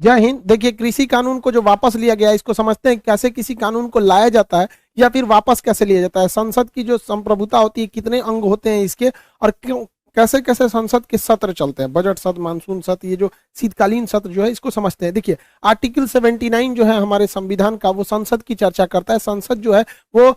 जय हिंद। देखिए, कृषि कानून को जो वापस लिया गया है, इसको समझते हैं कैसे किसी कानून को लाया जाता है या फिर वापस कैसे लिया जाता है। संसद की जो संप्रभुता होती है, कितने अंग होते हैं इसके, और क्यों कैसे कैसे संसद के सत्र चलते हैं, बजट सत्र, मानसून सत्र, ये जो शीतकालीन सत्र जो है, इसको समझते हैं। देखिए, आर्टिकल 79 जो है हमारे संविधान का, वो संसद की चर्चा करता है। संसद जो है वो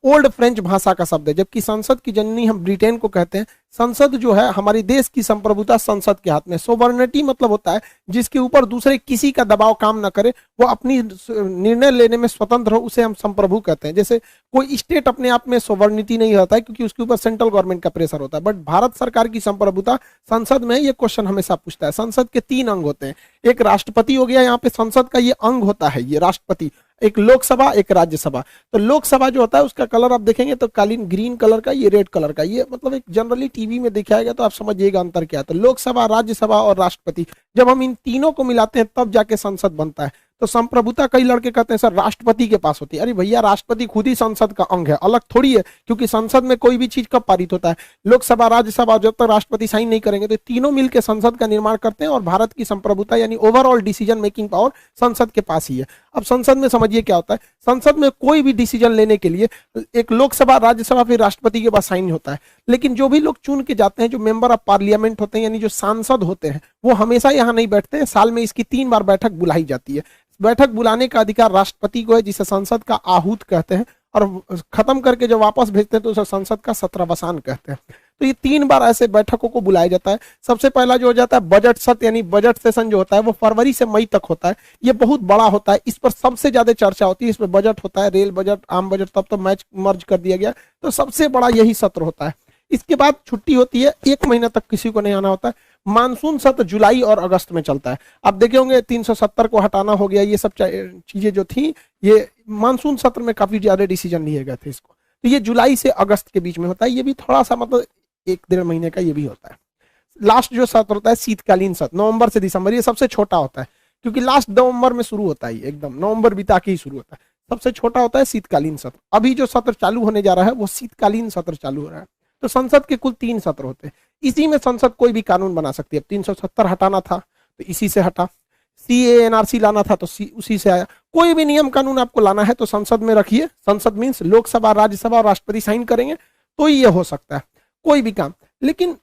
ओल्ड फ्रेंच भाषा का शब्द है, जबकि संसद की जननी हम ब्रिटेन को कहते हैं। संसद जो है हमारे देश की संप्रभुता संसद के हाथ में। सोवर्निटी मतलब होता है जिसके ऊपर दूसरे किसी का दबाव काम ना करे, वो अपनी निर्णय लेने में स्वतंत्र हो, उसे हम संप्रभु कहते हैं। जैसे कोई स्टेट अपने आप में सोवर्निटी नहीं होता है, क्योंकि उसके ऊपर सेंट्रल गवर्नमेंट का प्रेशर होता है। बट भारत सरकार की संप्रभुता संसद में, ये क्वेश्चन हमेशा पूछता है। संसद के 3 अंग होते हैं। एक राष्ट्रपति हो गया, यहाँ पे संसद का ये अंग होता है, ये राष्ट्रपति। एक लोकसभा, एक राज्यसभा। तो लोकसभा जो होता है उसका कलर आप देखेंगे तो कालीन ग्रीन कलर का, ये रेड कलर का। ये मतलब एक जनरली टीवी में दिखाएगा तो आप समझिएगा अंतर क्या है। तो लोकसभा, राज्यसभा और राष्ट्रपति, जब हम इन तीनों को मिलाते हैं तब जाके संसद बनता है। तो संप्रभुता कई लड़के कहते हैं सर राष्ट्रपति के पास होती है। अरे भैया, राष्ट्रपति खुद ही संसद का अंग है, अलग थोड़ी है। क्योंकि संसद में कोई भी चीज कब पारित होता है, लोकसभा, राज्यसभा, जब तक राष्ट्रपति साइन नहीं करेंगे। तो तीनों मिलकर संसद का निर्माण करते हैं और भारत की संप्रभुता यानी ओवरऑल डिसीजन मेकिंग पावर संसद के पास ही है। अब संसद में समझिए क्या होता है। संसद में कोई भी डिसीजन लेने के लिए एक लोकसभा, राज्यसभा, फिर राष्ट्रपति के पास साइन होता है। लेकिन जो भी लोग चुन के जाते हैं, जो मेंबर ऑफ पार्लियामेंट होते हैं यानी जो सांसद होते हैं, वो हमेशा यहाँ नहीं बैठते हैं। साल में इसकी 3 बार बैठक बुलाई जाती है। बैठक बुलाने का अधिकार राष्ट्रपति को है, जिसे संसद का आहूत कहते हैं। और खत्म करके जब वापस भेजते हैं तो उसे संसद का सत्रावसान कहते हैं। तो ये 3 बार ऐसे बैठकों को बुलाया जाता है। सबसे पहला जो हो जाता है बजट सत्र यानी बजट सेशन जो होता है, वो फरवरी से मई तक होता है। ये बहुत बड़ा होता है, इस पर सबसे ज्यादा चर्चा होती है। इसमें बजट होता है, रेल बजट, आम बजट, तब तो मैच मर्ज कर दिया गया। तो सबसे बड़ा यही सत्र होता है। इसके बाद छुट्टी होती है, 1 महीना तक किसी को नहीं आना होता है। मानसून सत्र जुलाई और अगस्त में चलता है। आप देखे होंगे 370 को हटाना हो गया, ये सब चीजें जो थी, ये मानसून सत्र में काफी ज्यादा डिसीजन लिए गए थे इसको। तो ये जुलाई से अगस्त के बीच में होता है। ये भी थोड़ा सा मतलब 1-1.5 महीने का ये भी होता है। लास्ट जो सत्र होता है शीतकालीन सत्र, नवंबर से दिसंबर, ये सबसे छोटा होता है क्योंकि लास्ट नवंबर में शुरू होता है, एकदम नवंबर बिता के ही शुरू होता है। सबसे छोटा होता है शीतकालीन सत्र। अभी जो सत्र चालू होने जा रहा है वो शीतकालीन सत्र चालू हो रहा है। तो संसद के कुल 3 सत्र होते हैं। इसी में संसद कोई भी कानून बना सकती है। 370 हटाना था तो इसी से हटा, CA/NRC लाना था तो उसी से आया। कोई भी नियम कानून आपको लाना है तो संसद में रखिए। संसद मीन्स लोकसभा, राज्यसभा और राष्ट्रपति साइन करेंगे तो ये हो सकता है कोई भी काम। लेकिन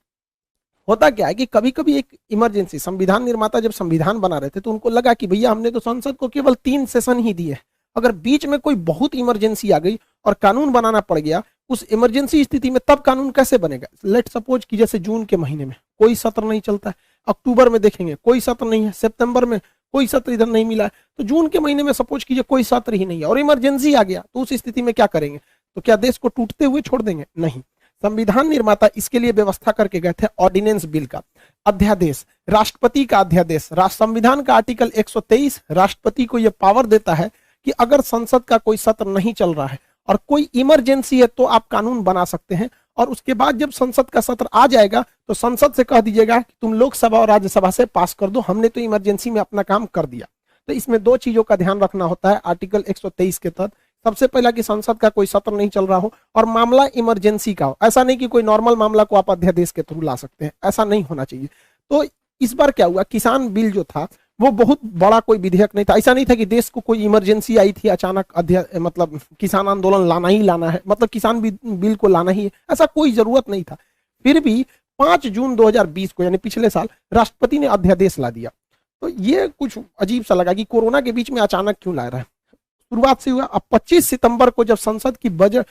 होता क्या है कि कभी कभी एक इमरजेंसी, संविधान निर्माता जब संविधान बना रहे थे तो उनको लगा कि भैया हमने तो संसद को केवल 3 सेशन ही दिए, अगर बीच में कोई बहुत इमरजेंसी आ गई और कानून बनाना पड़ गया, उस इमरजेंसी स्थिति में तब कानून कैसे बनेगा। लेट सपोज कि जैसे जून के महीने में कोई सत्र नहीं चलता है, अक्टूबर में देखेंगे कोई सत्र नहीं है, सितंबर में कोई सत्र इधर नहीं मिला है, तो जून के महीने में सपोज कीजिए कोई सत्र ही नहीं है और इमरजेंसी आ गया, तो उस स्थिति में क्या करेंगे। तो क्या देश को टूटते हुए छोड़ देंगे? नहीं। संविधान निर्माता इसके लिए व्यवस्था करके गए थे ऑर्डिनेंस बिल का, अध्यादेश, राष्ट्रपति का अध्यादेश। संविधान का आर्टिकल 123 राष्ट्रपति को यह पावर देता है कि अगर संसद का कोई सत्र नहीं चल रहा है और कोई इमरजेंसी है तो आप कानून बना सकते हैं। और उसके बाद जब संसद का सत्र आ जाएगा तो संसद से कह दीजिएगा कि तुम लोकसभा और राज्यसभा से पास कर दो, हमने तो इमरजेंसी में अपना काम कर दिया। तो इसमें 2 चीजों का ध्यान रखना होता है आर्टिकल 123 के तहत। सबसे पहला कि संसद का कोई सत्र नहीं चल रहा हो और मामला इमरजेंसी का हो। ऐसा नहीं कि कोई नॉर्मल मामला को आप अध्यादेश के थ्रू ला सकते हैं, ऐसा नहीं होना चाहिए। तो इस बार क्या हुआ, किसान बिल जो था वो बहुत बड़ा कोई विधेयक नहीं था। ऐसा नहीं था कि देश को कोई इमरजेंसी आई थी अचानक, मतलब किसान आंदोलन लाना ही लाना है, मतलब किसान बिल को लाना ही है, ऐसा कोई जरूरत नहीं था। फिर भी 5 जून 2020 को यानी पिछले साल राष्ट्रपति ने अध्यादेश ला दिया। तो ये कुछ अजीब सा लगा कि कोरोना के बीच में अचानक क्यों ला रहा है। शुरुआत से हुआ। अब 25 सितंबर को जब संसद की बजट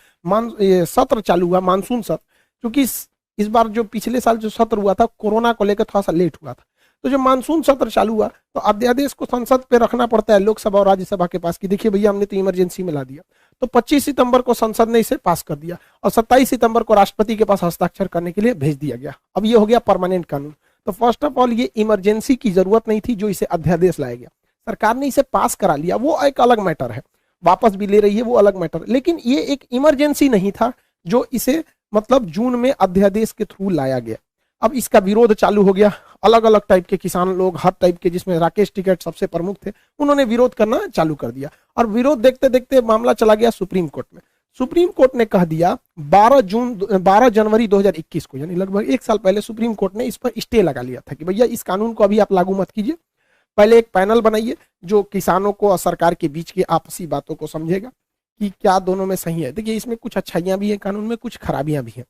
सत्र चालू हुआ, मानसून सत्र, क्योंकि इस बार जो पिछले साल जो सत्र हुआ था कोरोना को लेकर थोड़ा सा लेट हुआ था, तो जब मानसून सत्र चालू हुआ तो अध्यादेश को संसद पे रखना पड़ता है लोकसभा और राज्यसभा के पास कि देखिए भैया हमने तो इमरजेंसी में ला दिया। तो 25 सितंबर को संसद ने इसे पास कर दिया और 27 सितंबर को राष्ट्रपति के पास हस्ताक्षर करने के लिए भेज दिया गया। अब ये हो गया परमानेंट कानून। तो फर्स्ट ऑफ ऑल ये इमरजेंसी की जरूरत नहीं थी जो इसे अध्यादेश लाया गया, सरकार ने इसे पास करा लिया, वो एक अलग मैटर है, वापस भी ले रही है वो अलग मैटर। लेकिन ये एक इमरजेंसी नहीं था जो इसे मतलब जून में अध्यादेश के थ्रू लाया गया। अब इसका विरोध चालू हो गया, अलग अलग टाइप के किसान लोग, हर टाइप के, जिसमें राकेश टिकैत सबसे प्रमुख थे, उन्होंने विरोध करना चालू कर दिया। और विरोध देखते देखते मामला चला गया सुप्रीम कोर्ट में। सुप्रीम कोर्ट ने कह दिया 12 जनवरी 2021 को, यानी लगभग 1 साल पहले सुप्रीम कोर्ट ने इस पर स्टे लगा लिया था कि भैया इस कानून को अभी आप लागू मत कीजिए, पहले एक पैनल बनाइए जो किसानों को और सरकार के बीच की आपसी बातों को समझेगा कि क्या दोनों में सही है। देखिए इसमें कुछ अच्छाइयां भी हैं कानून में, कुछ खराबियां भी हैं।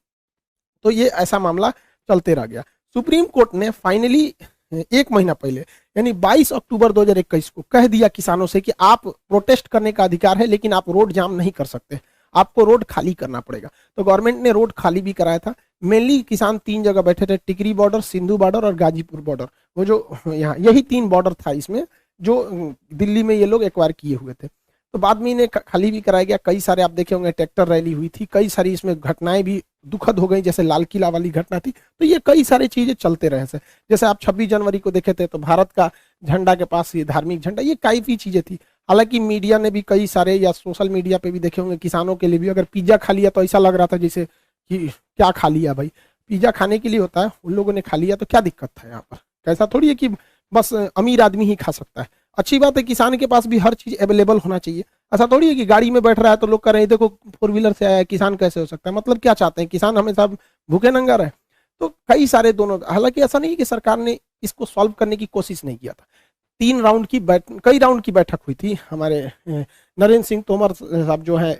तो ये ऐसा मामला चलते रह गया। सुप्रीम कोर्ट ने फाइनली एक महीना पहले यानी 22 अक्टूबर 2021 को कह दिया किसानों से कि आप प्रोटेस्ट करने का अधिकार है लेकिन आप रोड जाम नहीं कर सकते, आपको रोड खाली करना पड़ेगा। तो गवर्नमेंट ने रोड खाली भी कराया था। मेनली किसान 3 जगह बैठे थे, टिकरी बॉर्डर, सिंधु बॉर्डर और गाजीपुर बॉर्डर। वो जो यहाँ यही 3 बॉर्डर था इसमें जो दिल्ली में ये लोग एक्वायर किए हुए थे। तो बाद में इन्हें खाली भी कराया गया। कई सारे आप देखे होंगे ट्रैक्टर रैली हुई थी, कई सारी इसमें घटनाएं भी दुखद हो गई, जैसे लाल किला वाली घटना थी। तो ये कई सारी चीजें चलते रहे से, जैसे आप 26 जनवरी को देखे थे तो भारत का झंडा के पास ये धार्मिक झंडा, ये काफी चीजें थी। हालांकि मीडिया ने भी कई सारे, या सोशल मीडिया पे भी देखे होंगे, किसानों के लिए भी अगर पिज्जा खा लिया तो ऐसा लग रहा था जैसे कि क्या खा लिया भाई, पिज्जा खाने के लिए होता है, उन लोगों ने खा लिया तो क्या दिक्कत था यहाँ पर। ऐसा थोड़ी है कि बस अमीर आदमी ही खा सकता है। अच्छी बात है किसान के पास भी हर चीज अवेलेबल होना चाहिए। ऐसा थोड़ी है कि गाड़ी में बैठ रहा है तो लोग कह रहे हैं देखो 4 व्हीलर से आया है, किसान कैसे हो सकता है। मतलब क्या चाहते हैं, किसान हमेशा भूखे नंगा रहे। तो कई सारे दोनों, हालांकि ऐसा नहीं कि सरकार ने इसको सॉल्व करने की कोशिश नहीं किया था। 3 राउंड की कई राउंड की बैठक हुई थी हमारे नरेंद्र सिंह तोमर साहब जो है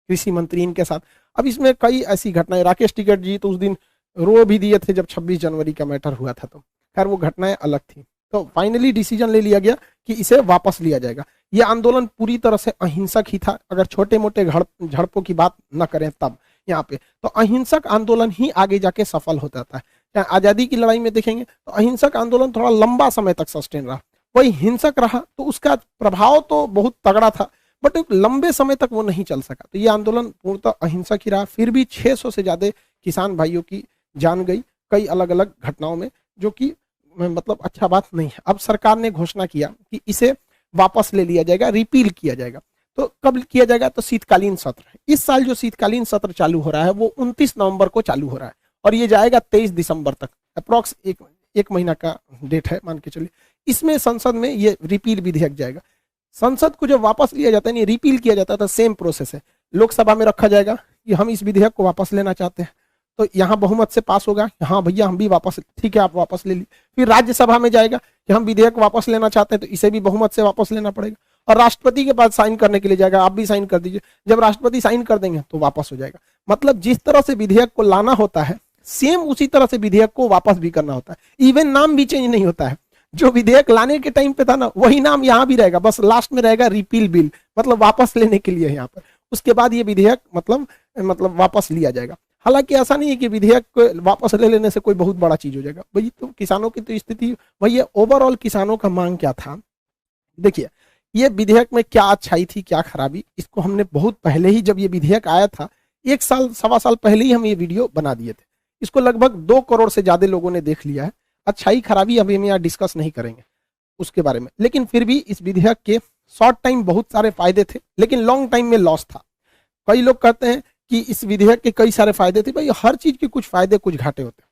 कृषि मंत्री, इनके साथ। अब इसमें कई ऐसी घटनाएं, राकेश टिकैत जी तो उस दिन रो भी दिए थे जब 26 जनवरी का मैटर हुआ था, तो खैर वो घटनाएं अलग थी। तो फाइनली डिसीजन ले लिया गया कि इसे वापस लिया जाएगा। यह आंदोलन पूरी तरह से अहिंसक ही था, अगर छोटे मोटे झड़पों की बात न करें तब यहाँ पे, तो अहिंसक आंदोलन ही आगे जाके सफल होता था। आजादी की लड़ाई में देखेंगे तो अहिंसक आंदोलन थोड़ा लंबा समय तक सस्टेन रहा, वही हिंसक रहा तो उसका प्रभाव तो बहुत तगड़ा था, बट एक लंबे समय तक वो नहीं चल सका। तो ये आंदोलन पूर्णतः अहिंसक ही रहा। फिर भी 600 से ज्यादा किसान भाइयों की जान गई कई अलग अलग घटनाओं में, जो कि मतलब अच्छा बात नहीं है। अब सरकार ने घोषणा किया कि इसे वापस ले लिया जाएगा, रिपील किया जाएगा। तो कब किया जाएगा, तो शीतकालीन सत्र। इस साल जो शीतकालीन सत्र चालू हो रहा है वो 29 नवंबर को चालू हो रहा है और ये जाएगा 23 दिसंबर तक, अप्रॉक्स एक महीना का डेट है मान के चलिए। इसमें संसद में ये रिपील विधेयक जाएगा। संसद को जब वापस लिया जाता है, नहीं रिपील किया जाता है, तो सेम प्रोसेस है। लोकसभा में रखा जाएगा कि हम इस विधेयक को वापस लेना चाहते हैं, तो यहाँ बहुमत से पास होगा, हाँ भैया हम भी वापस, ठीक है आप वापस ले लीजिए। फिर राज्यसभा में जाएगा कि हम विधेयक वापस लेना चाहते हैं, तो इसे भी बहुमत से वापस लेना पड़ेगा। और राष्ट्रपति के पास साइन करने के लिए जाएगा, आप भी साइन कर दीजिए। जब राष्ट्रपति साइन कर देंगे तो वापस हो जाएगा। मतलब जिस तरह से विधेयक को लाना होता है सेम उसी तरह से विधेयक को वापस भी करना होता है। इवन नाम भी चेंज नहीं होता है, जो विधेयक लाने के टाइम पे था ना वही नाम यहाँ भी रहेगा, बस लास्ट में रहेगा रिपील बिल, मतलब वापस लेने के लिए यहाँ पर। उसके बाद ये विधेयक मतलब वापस लिया जाएगा। हालांकि ऐसा नहीं है कि विधेयक को वापस ले लेने से कोई बहुत बड़ा चीज हो जाएगा भाई। तो किसानों की तो स्थिति वही है। ओवरऑल किसानों का मांग क्या था, देखिए ये विधेयक में क्या अच्छाई थी क्या खराबी, इसको हमने बहुत पहले ही, जब ये विधेयक आया था 1 साल 1.25 साल पहले ही हम ये वीडियो बना दिए थे। इसको लगभग 2 करोड़ से ज्यादा लोगों ने देख लिया है। अच्छाई खराबी अभी हम यहाँ डिस्कस नहीं करेंगे उसके बारे में, लेकिन फिर भी इस विधेयक के शॉर्ट टाइम बहुत सारे फायदे थे लेकिन लॉन्ग टाइम में लॉस था। कई लोग कहते हैं कि इस विधेयक के कई सारे फायदे थे, भाई हर चीज के कुछ फायदे कुछ घाटे होते हैं।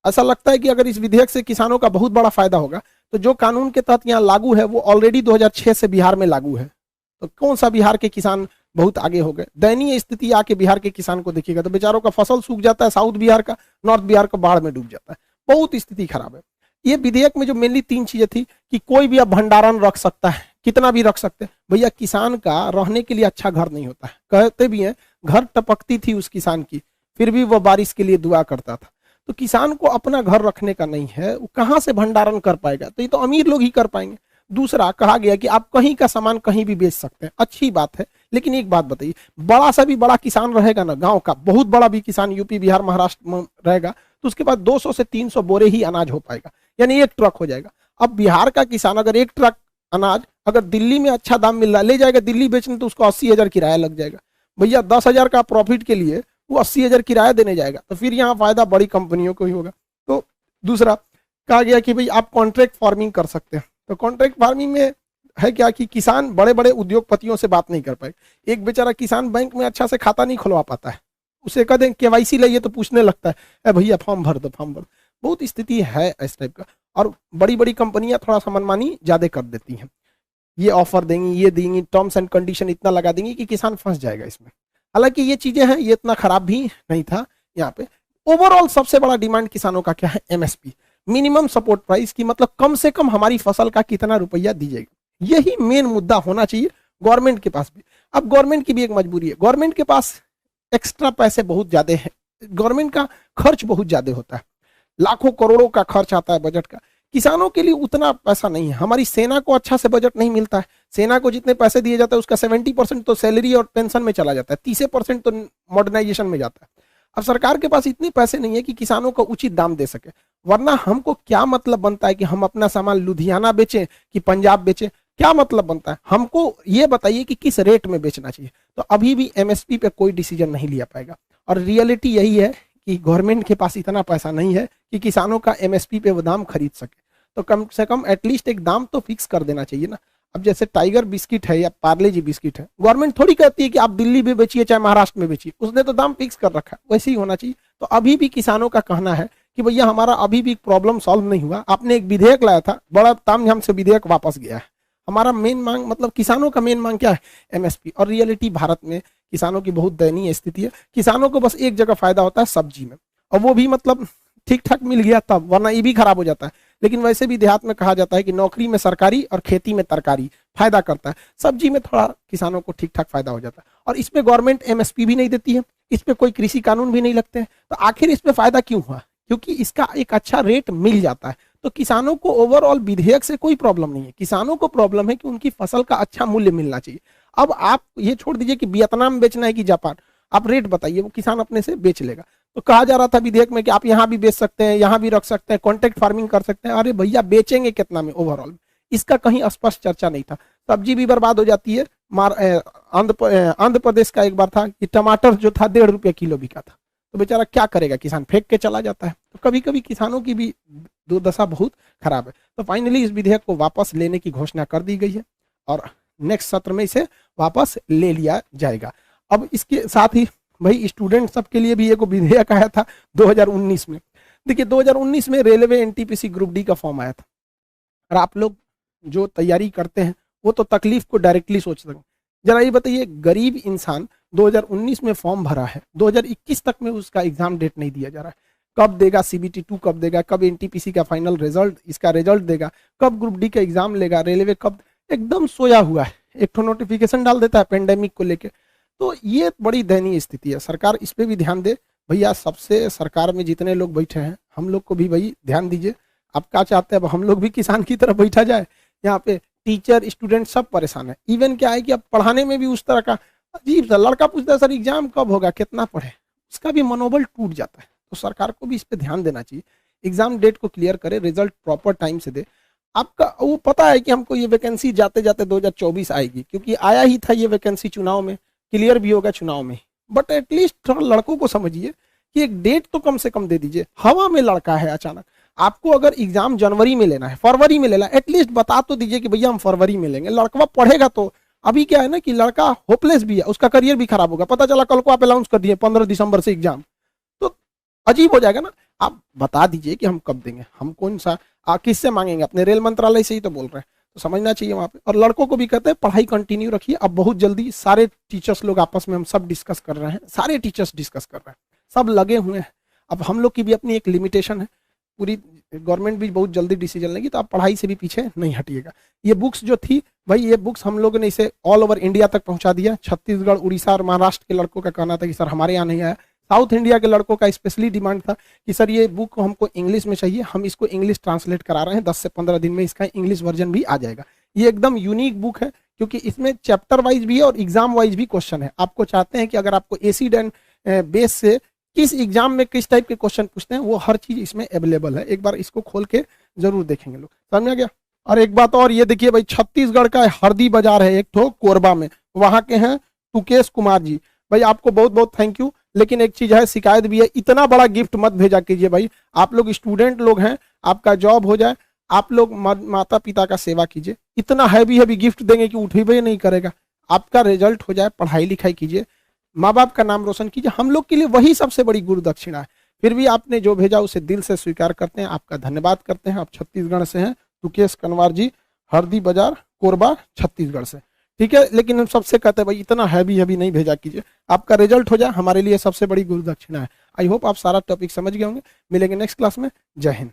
ऐसा लगता है कि अगर इस विधेयक से किसानों का बहुत बड़ा फायदा होगा, तो जो कानून के तहत यहाँ लागू है वो ऑलरेडी 2006 से बिहार में लागू है। तो कौन सा बिहार के किसान बहुत आगे हो गए। दयनीय स्थिति आके बिहार के किसान को देखिएगा तो बेचारों का फसल सूख जाता है, साउथ बिहार का, नॉर्थ बिहार का बाढ़ में डूब जाता है, बहुत स्थिति खराब है। ये विधेयक में जो मेनली 3 चीजें थी कि कोई भी अब भंडारण रख सकता है, कितना भी रख सकते हैं। भैया किसान का रहने के लिए अच्छा घर नहीं होता है, कहते भी हैं घर टपकती थी उस किसान की, फिर भी वह बारिश के लिए दुआ करता था। तो किसान को अपना घर रखने का नहीं है, वो कहाँ से भंडारण कर पाएगा, तो ये तो अमीर लोग ही कर पाएंगे। दूसरा कहा गया कि आप कहीं का सामान कहीं भी बेच सकते हैं, अच्छी बात है, लेकिन एक बात बताइए, बड़ा सा भी बड़ा किसान रहेगा ना, गांव का बहुत बड़ा भी किसान यूपी बिहार महाराष्ट्र में रहेगा, तो उसके पास 200 से 300 बोरे ही अनाज हो पाएगा, यानी 1 ट्रक हो जाएगा। अब बिहार का किसान अगर 1 ट्रक अनाज अगर दिल्ली में अच्छा दाम मिल रहा है ले जाएगा दिल्ली बेचने, तो उसको 80,000 किराया लग जाएगा। भैया 10,000 का प्रॉफिट के लिए वो 80,000 किराया देने जाएगा, तो फिर यहाँ फायदा बड़ी कंपनियों को ही होगा। तो दूसरा कहा गया कि भाई आप कॉन्ट्रैक्ट फार्मिंग कर सकते हैं। तो कॉन्ट्रैक्ट फार्मिंग में है क्या कि किसान बड़े बड़े उद्योगपतियों से बात नहीं कर पाए। एक बेचारा किसान बैंक में अच्छा से खाता नहीं खुलवा पाता है, उसे कह दें केवाईसी लाइए तो पूछने लगता है अरे भैया फॉर्म भर दो, फॉर्म भर। बहुत स्थिति है इस टाइप का, और बड़ी बड़ी कंपनियां थोड़ा सा मनमानी ज्यादा कर देती हैं, ये ऑफर देंगी, ये देंगी, टर्म्स एंड कंडीशन इतना लगा देंगी कि किसान फंस जाएगा इसमें। हालांकि ये चीजें हैं, ये इतना खराब भी नहीं था यहाँ पे। ओवरऑल सबसे बड़ा डिमांड किसानों का क्या है, एमएसपी। मिनिमम सपोर्ट प्राइस की मतलब कम से कम हमारी फसल का कितना रुपया दीजिएगा, यही मेन मुद्दा होना चाहिए गवर्नमेंट के पास भी। अब गवर्नमेंट की भी एक मजबूरी है, गवर्नमेंट के पास एक्स्ट्रा पैसे बहुत ज्यादा हैं, गवर्नमेंट का खर्च बहुत ज्यादा होता है, लाखों करोड़ों का खर्च आता है बजट का। किसानों के लिए उतना पैसा नहीं है, हमारी सेना को अच्छा से बजट नहीं मिलता है, सेना को जितने पैसे दिए जाते हैं उसका 70% तो सैलरी और पेंशन में चला जाता है, 30% तो मॉडर्नाइजेशन में जाता है। अब सरकार के पास इतने पैसे नहीं है कि किसानों को उचित दाम दे सके, वरना हमको क्या मतलब बनता है कि हम अपना सामान लुधियाना बेचें कि पंजाब बेचें, क्या मतलब बनता है? हमको ये बताइए कि किस रेट में बेचना चाहिए। तो अभी भी एमएसपी पे कोई डिसीजन नहीं लिया पाएगा, और रियलिटी यही है कि गवर्नमेंट के पास इतना पैसा नहीं है कि किसानों का एमएसपी पे वो दाम खरीद सके। तो कम से कम एटलीस्ट एक दाम तो फिक्स कर देना चाहिए ना। अब जैसे टाइगर बिस्किट है या पार्ले जी बिस्किट है, गवर्नमेंट थोड़ी कहती है कि आप दिल्ली में बेचिए चाहे महाराष्ट्र में बेचिए, उसने तो दाम फिक्स कर रखा है, वैसे ही होना चाहिए। तो अभी भी किसानों का कहना है कि भैया हमारा अभी भी प्रॉब्लम सॉल्व नहीं हुआ, आपने एक विधेयक लाया था, बड़ा तामझाम से विधेयक वापस गया है। हमारा मेन मांग मतलब किसानों का मेन मांग क्या है? एमएसपी। और रियलिटी भारत में किसानों की बहुत दयनीय स्थिति है, किसानों को बस एक जगह फायदा होता है सब्जी में, और वो भी मतलब ठीक ठाक मिल गया तब, वरना ये भी खराब हो जाता है। लेकिन वैसे भी देहात में कहा जाता है कि नौकरी में सरकारी और खेती में तरकारी फायदा करता है, सब्जी में थोड़ा किसानों को ठीक ठाक फायदा हो जाता है। और इस पे गवर्नमेंट एमएसपी भी नहीं देती है, इस पे कोई कृषि कानून भी नहीं लगते हैं, तो आखिर इस पे फायदा क्यों हुआ? क्योंकि इसका एक अच्छा रेट मिल जाता है। तो किसानों को ओवरऑल विधेयक से कोई प्रॉब्लम नहीं है, किसानों को प्रॉब्लम है कि उनकी फसल का अच्छा मूल्य मिलना चाहिए। अब आप ये छोड़ दीजिए कि वियतनाम बेचना है कि जापान, आप रेट बताइए, वो किसान अपने से बेच लेगा। तो कहा जा रहा था विधेयक में कि आप यहाँ भी बेच सकते हैं, यहाँ भी रख सकते हैं, कॉन्ट्रैक्ट फार्मिंग कर सकते हैं। अरे भैया बेचेंगे कितना में ओवरऑल? इसका कहीं स्पष्ट चर्चा नहीं था। सब्जी भी बर्बाद हो जाती है। आंध्र प्रदेश का एक बार था कि टमाटर जो था 1.5 रुपये किलो बिका था, तो बेचारा क्या करेगा, किसान फेंक के चला जाता है। तो कभी कभी किसानों की भी दुर्दशा बहुत खराब है। तो फाइनली इस विधेयक को वापस लेने की घोषणा कर दी गई है और नेक्स्ट सत्र में इसे वापस ले लिया जाएगा। अब इसके साथ ही भाई स्टूडेंट सबके लिए भी एक विधेयक आया था 2019 में। देखिए 2019 में रेलवे एनटीपीसी ग्रुप डी का फॉर्म आया था, और आप लोग जो तैयारी करते हैं वो तो तकलीफ को डायरेक्टली सोच सकते हैं। जरा ये बताइए, गरीब इंसान 2019 में फॉर्म भरा है, 2021 तक में उसका एग्जाम डेट नहीं दिया जा रहा है। कब देगा सीबीटी 2, कब देगा, कब एनटीपीसी का फाइनल रिजल्ट, इसका रिजल्ट देगा, कब ग्रुप डी का एग्जाम लेगा रेलवे, कब? एकदम सोया हुआ है। एक तो नोटिफिकेशन डाल देता है पेंडेमिक को लेके। तो ये बड़ी दयनीय स्थिति है, सरकार इस पे भी ध्यान दे भैया। सबसे सरकार में जितने लोग बैठे हैं हम लोग को भी भाई ध्यान दीजिए। आप क्या चाहते हैं, अब हम लोग भी किसान की तरफ बैठा जाए? यहाँ पे टीचर स्टूडेंट सब परेशान है। इवन क्या है कि अब पढ़ाने में भी उस तरह का अजीब सा, लड़का पूछता है सर एग्जाम कब होगा, कितना पढ़े, उसका भी मनोबल टूट जाता है। तो सरकार को भी इस पे ध्यान देना चाहिए, एग्जाम डेट को क्लियर करे, रिजल्ट प्रॉपर टाइम से दे। आपका वो पता है कि हमको ये वैकेंसी जाते जाते 2024 आएगी, क्योंकि आया ही था ये वैकेंसी चुनाव में, क्लियर भी होगा चुनाव में। बट एटलीस्ट थोड़ा लड़कों को समझिए कि एक डेट तो कम से कम दे दीजिए। हवा में लड़का है अचानक, आपको अगर एग्जाम जनवरी में लेना है, फरवरी में लेना है, एटलीस्ट बता तो दीजिए कि भैया हम फरवरी में लेंगे, लड़का पढ़ेगा। तो अभी क्या है ना कि लड़का होपलेस भी है, उसका करियर भी खराब होगा। पता चला कल को आप अनाउंस कर दिए 15 दिसंबर से एग्जाम, तो अजीब हो जाएगा ना। आप बता दीजिए कि हम कब देंगे, हम कौन सा किससे मांगेंगे, अपने रेल मंत्रालय से ही तो बोल रहे हैं, तो समझना चाहिए वहां पे। और लड़कों को भी कहते हैं पढ़ाई कंटिन्यू रखिए। अब बहुत जल्दी सारे टीचर्स लोग आपस में हम सब डिस्कस कर रहे हैं, सारे टीचर्स डिस्कस कर रहे हैं, सब लगे हुए हैं। अब हम लोग की भी अपनी एक लिमिटेशन है, पूरी गवर्नमेंट भी बहुत जल्दी डिसीजन लेगी, तो आप पढ़ाई से भी पीछे नहीं हटिएगा। ये बुक्स जो थी भाई, ये बुक्स हम लोगों ने इसे ऑल ओवर इंडिया तक पहुंचा दिया। छत्तीसगढ़, उड़ीसा और महाराष्ट्र के लड़कों का कहना था कि सर हमारे यहाँ नहीं आया। साउथ इंडिया के लड़कों का स्पेशली डिमांड था कि सर ये बुक हमको इंग्लिश में चाहिए, हम इसको इंग्लिश ट्रांसलेट करा रहे हैं, 10 से 15 दिन में इसका इंग्लिश वर्जन भी आ जाएगा। ये एकदम यूनिक बुक है, क्योंकि इसमें चैप्टर वाइज भी है और एग्जाम वाइज भी क्वेश्चन है। आपको चाहते हैं कि अगर आपको एसिड एंड बेस से किस एग्जाम में किस टाइप के क्वेश्चन पूछते हैं, वो हर चीज इसमें अवेलेबल है। एक बार इसको खोल के जरूर देखेंगे लोग, समझ में आ गया। और एक बात और, ये देखिए भाई, छत्तीसगढ़ का हरदी बाजार है एक ठो कोरबा में, वहां के हैं तुकेश कुमार जी। भाई आपको बहुत बहुत थैंक यू। लेकिन एक चीज है, शिकायत भी है, इतना बड़ा गिफ्ट मत भेजा कीजिए भाई। आप लोग स्टूडेंट लोग हैं, आपका जॉब हो जाए, आप लोग माता पिता का सेवा कीजिए। इतना हैवी हैवी गिफ्ट देंगे कि उठेबे नहीं करेगा। आपका रिजल्ट हो जाए, पढ़ाई लिखाई कीजिए, माँ बाप का नाम रोशन कीजिए, हम लोग के लिए वही सबसे बड़ी गुरु दक्षिणा है। फिर भी आपने जो भेजा उसे दिल से स्वीकार करते हैं, आपका धन्यवाद करते हैं। आप छत्तीसगढ़ से हैं, तुकेश कनवार जी, हरदी बाजार कोरबा छत्तीसगढ़ से, ठीक है। लेकिन हम सबसे कहते हैं भाई इतना हैवी हैवी नहीं भेजा कीजिए, आपका रिजल्ट हो जाए, हमारे लिए सबसे बड़ी गुरु दक्षिणा है। आई होप आप सारा टॉपिक समझ गए होंगे। मिलेंगे नेक्स्ट क्लास में। जय हिंद।